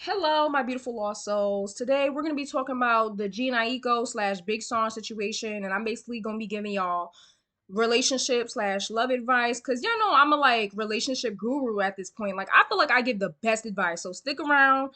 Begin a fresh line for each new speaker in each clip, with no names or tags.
Hello, my beautiful lost souls. Today we're gonna be talking about the Jhene Aiko slash Big Sean situation, and I'm basically gonna be giving y'all relationship slash love advice because y'all know I'm a relationship guru at this point. Like I feel like I give the best advice, so stick around.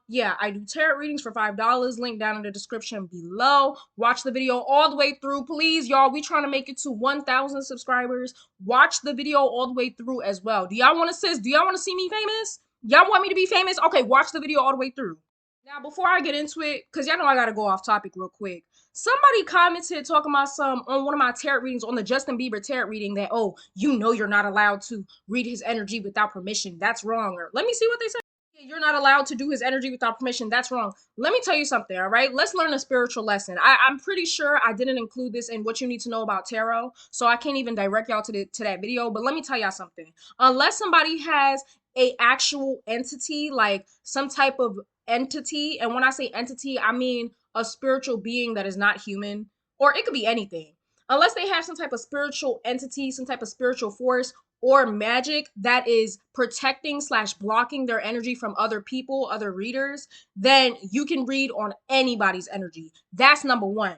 Yeah, I do tarot readings for $5. Link down in the description below. Watch the video all the way through, please, y'all. We trying to make it to 1,000 subscribers. Watch the video all the way through as well. Do y'all want to sis? Do y'all want to see me famous? Y'all want me to be famous? Okay, watch the video all the way through. Now, before I get into it, because y'all know I gotta go off topic real quick. Somebody commented talking about some on one of my tarot readings on the Justin Bieber tarot reading that, oh, you know you're not allowed to read his energy without permission. That's wrong. Or let me see what they say. You're not allowed to do his energy without permission. That's wrong. Let me tell you something, all right? Let's learn a spiritual lesson. I'm pretty sure I didn't include this in what you need to know about tarot, so I can't even direct y'all to that video. But let me tell y'all something. Unless somebody has a actual entity, like some type of entity, and when I say entity, I mean a spiritual being that is not human, or it could be anything. Unless they have some type of spiritual entity, some type of spiritual force, or magic that is protecting slash blocking their energy from other people, other readers, then you can read on anybody's energy. That's number one.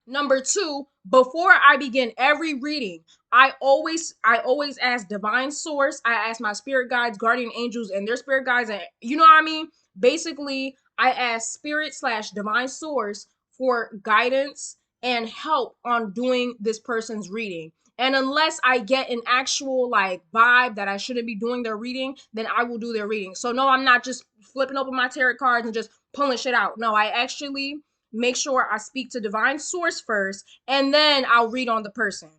Number two, before I begin every reading, I always ask divine source. I ask my spirit guides, guardian angels, and their spirit guides, and you know what I mean? Basically, I ask spirit slash divine source for guidance and help on doing this person's reading. And unless I get an actual vibe that I shouldn't be doing their reading, then I will do their reading. So no, I'm not just flipping open my tarot cards and just pulling shit out. No, I actually make sure I speak to divine source first, and then I'll read on the person.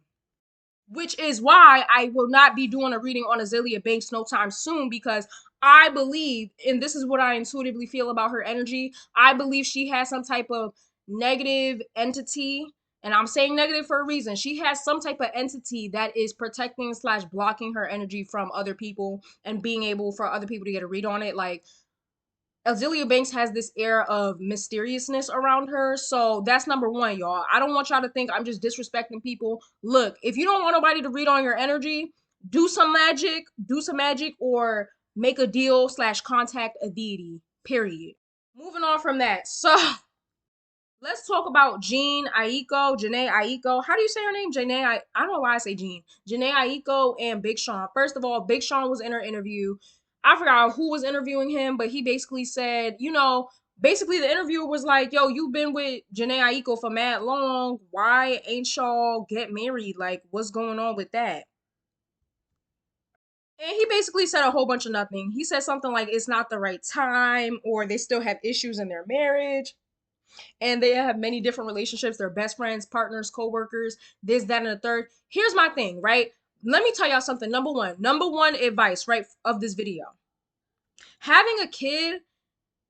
Which is why I will not be doing a reading on Azealia Banks no time soon, because I believe, and this is what I intuitively feel about her energy, I believe she has some type of negative entity. And I'm saying negative for a reason. She has some type of entity that is protecting slash blocking her energy from other people and being able for other people to get a read on it. Like Azealia Banks has this air of mysteriousness around her. So that's number one, y'all. I don't want y'all to think I'm just disrespecting people. Look, if you don't want nobody to read on your energy, do some magic, or make a deal slash contact a deity, period. Moving on from that. So let's talk about Jhene Aiko. How do you say her name? I don't know why I say Jean. Jhene Aiko and Big Sean. First of all, Big Sean was in her interview. I forgot who was interviewing him, but he basically said, basically the interviewer was like, yo, you've been with Jhene Aiko for mad long. Why ain't y'all get married? Like, what's going on with that? And he basically said a whole bunch of nothing. He said something like it's not the right time, or they still have issues in their marriage, and they have many different relationships. They're best friends, partners, co-workers, this, that, and the third. Here's my thing, right? Let me tell y'all something. Number one advice, right, of this video. Having a kid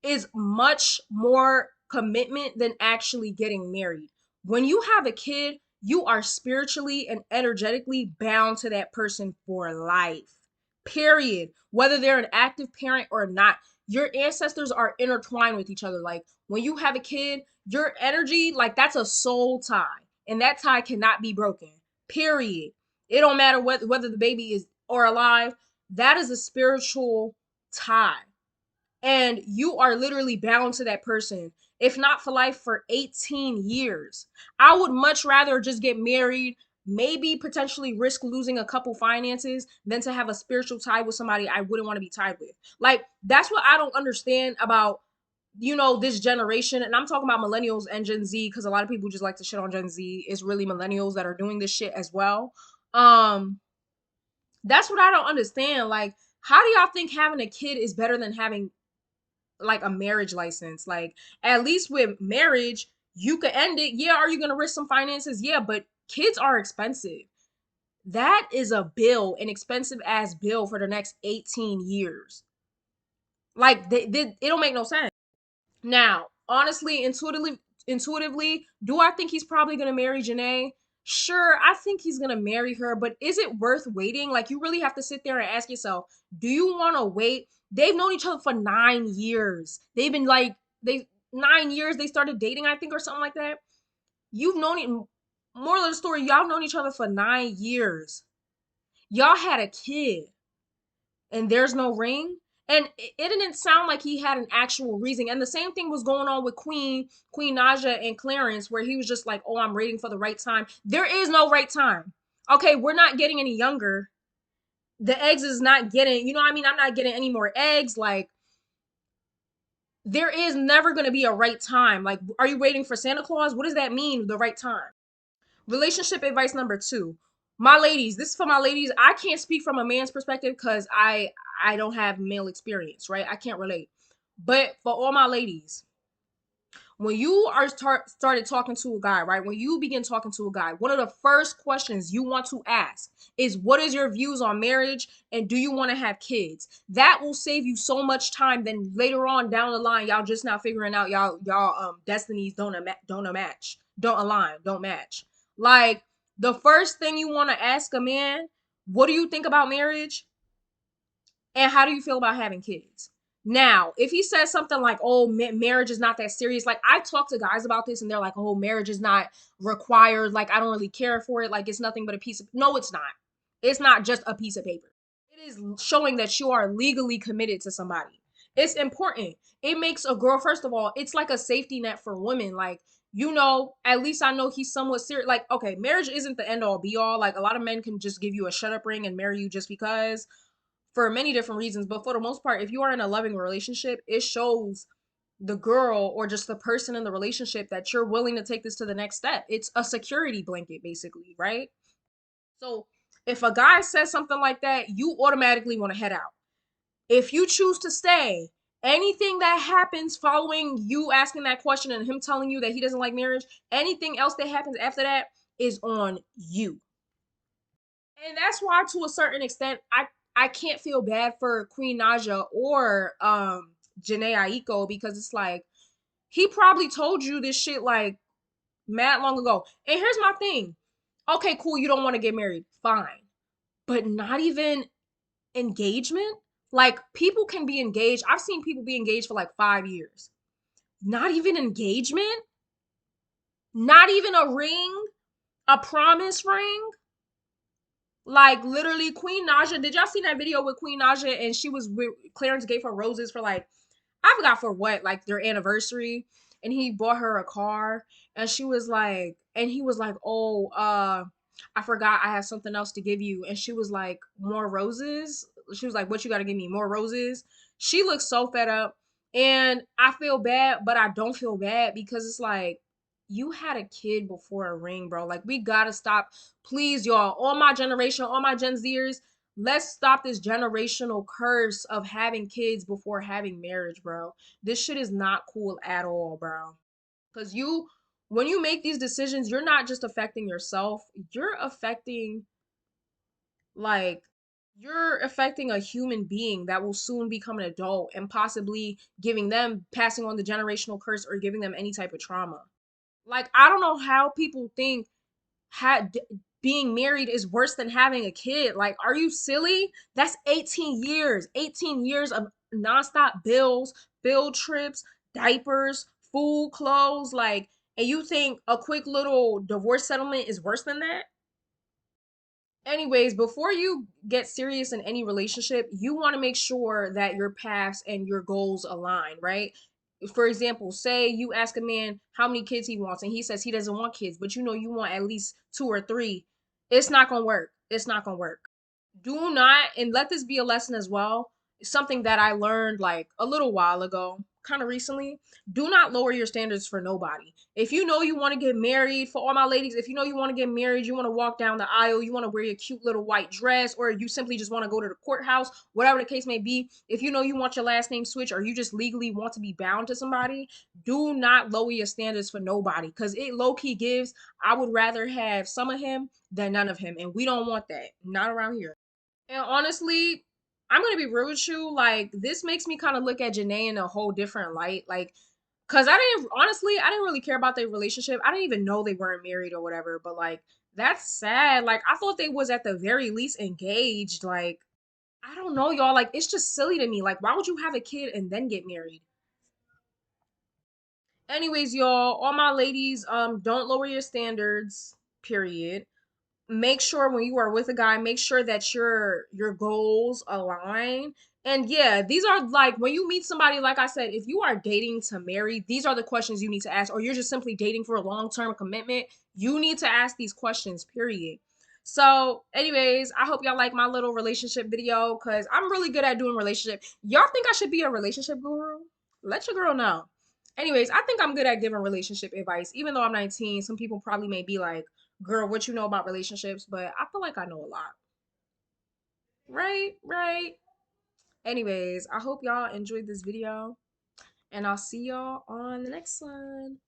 is much more commitment than actually getting married. When you have a kid, you are spiritually and energetically bound to that person for life. Period. Whether they're an active parent or not, your ancestors are intertwined with each other. Like when you have a kid, your energy, like that's a soul tie, and that tie cannot be broken. Period. It don't matter whether the baby is or alive. That is a spiritual tie, and you are literally bound to that person, if not for life, for 18 years. I would much rather just get married, maybe potentially risk losing a couple finances, than to have a spiritual tie with somebody I wouldn't want to be tied with. Like, that's what I don't understand about this generation. And I'm talking about millennials and Gen Z, because a lot of people just like to shit on Gen Z. It's really millennials that are doing this shit as well. That's what I don't understand. Like, how do y'all think having a kid is better than having like a marriage license? Like, at least with marriage, you could end it. Yeah, are you gonna risk some finances? Yeah, but kids are expensive. That is a bill, an expensive ass bill for the next 18 years. Like, it don't make no sense. Now, honestly, intuitively, do I think he's probably gonna marry Janae? Sure, I think he's gonna marry her, but is it worth waiting? Like, you really have to sit there and ask yourself, do you want to wait? They've known each other for 9 years. They've been like, 9 years they started dating, I think, or something like that. You've known it. Moral of the story, y'all known each other for 9 years. Y'all had a kid, and there's no ring. And it didn't sound like he had an actual reason. And the same thing was going on with Queen Naja and Clarence, where he was just like, oh, I'm waiting for the right time. There is no right time. Okay, we're not getting any younger. The eggs is not getting, you know what I mean? I'm not getting any more eggs. Like, there is never going to be a right time. Like, are you waiting for Santa Claus? What does that mean, the right time? Relationship advice number 2. My ladies, this is for my ladies. I can't speak from a man's perspective because I don't have male experience, right? I can't relate. But for all my ladies, when you are started talking to a guy, right? When you begin talking to a guy, one of the first questions you want to ask is, what is your views on marriage, and do you want to have kids? That will save you so much time. Then later on down the line, y'all just now figuring out y'all destinies don't align, don't match. Like, the first thing you want to ask a man, what do you think about marriage? And how do you feel about having kids? Now, if he says something like, oh, marriage is not that serious, like, I talk to guys about this and they're like, oh, marriage is not required. Like, I don't really care for it. Like, it's nothing but a piece of, no, it's not. It's not just a piece of paper. It is showing that you are legally committed to somebody. It's important. It makes a girl, first of all, it's like a safety net for women. Like, at least I know he's somewhat serious. Like, okay, marriage isn't the end all be all. Like, a lot of men can just give you a shut up ring and marry you just because, for many different reasons. But for the most part, if you are in a loving relationship, it shows the girl or just the person in the relationship that you're willing to take this to the next step. It's a security blanket, basically, right? So if a guy says something like that, you automatically want to head out. If you choose to stay, anything that happens following you asking that question and him telling you that he doesn't like marriage, anything else that happens after that is on you. And that's why, to a certain extent, I can't feel bad for Queen Naja or Jhene Aiko, because it's like, he probably told you this shit like mad long ago. And here's my thing. Okay, cool, you don't want to get married. Fine. But not even engagement? Like, people can be engaged. I've seen people be engaged for like 5 years. Not even engagement? Not even a ring? A promise ring? Like, literally, Queen Naja. Did y'all see that video with Queen Naja and she was with Clarence, gave her roses for like, I forgot for what, like their anniversary, and he bought her a car, and she was like, and he was like, oh, I forgot I have something else to give you, and she was like, more roses. She was like, what, you got to give me more roses? She looks so fed up, and I feel bad, but I don't feel bad because it's like, you had a kid before a ring, bro. Like, we gotta stop, please, y'all. All my generation, all my Gen Zers, let's stop this generational curse of having kids before having marriage, bro. This shit is not cool at all, bro. Because when you make these decisions, you're not just affecting yourself, like, you're affecting a human being that will soon become an adult and possibly passing on the generational curse or giving them any type of trauma. Like, I don't know how people think had being married is worse than having a kid. Like, are you silly? That's 18 years. 18 years of nonstop bills, field trips, diapers, food, clothes, like, and you think a quick little divorce settlement is worse than that? Anyways, before you get serious in any relationship, you want to make sure that your paths and your goals align, right? For example, say you ask a man how many kids he wants, and he says he doesn't want kids, but you want at least two or three. It's not gonna work. It's not gonna work. Do not, and let this be a lesson as well, something that I learned like a little while ago, kind of recently. Do not lower your standards for nobody. If you know you want to get married, for all my ladies, if you know you want to get married, you want to walk down the aisle, you want to wear your cute little white dress, or you simply just want to go to the courthouse, whatever the case may be, if you know you want your last name switch, or you just legally want to be bound to somebody, do not lower your standards for nobody, because it low-key gives, I would rather have some of him than none of him, and we don't want that, not around here. And honestly, I'm gonna be real with you. Like, this makes me kind of look at Jhene in a whole different light. Like, cause I didn't really care about their relationship. I didn't even know they weren't married or whatever. But like, that's sad. Like, I thought they was at the very least engaged. Like, I don't know, y'all. Like, it's just silly to me. Like, why would you have a kid and then get married? Anyways, y'all, all my ladies, don't lower your standards. Period. Make sure when you are with a guy, make sure that your goals align. And yeah, these are like when you meet somebody, like I said, if you are dating to marry, these are the questions you need to ask, or you're just simply dating for a long term commitment, you need to ask these questions, period. So, anyways, I hope y'all like my little relationship video because I'm really good at doing relationship. Y'all think I should be a relationship guru? Let your girl know. Anyways, I think I'm good at giving relationship advice, even though I'm 19. Some people probably may be like, girl, what you know about relationships? But I feel like I know a lot. Right, right. Anyways, I hope y'all enjoyed this video and I'll see y'all on the next one.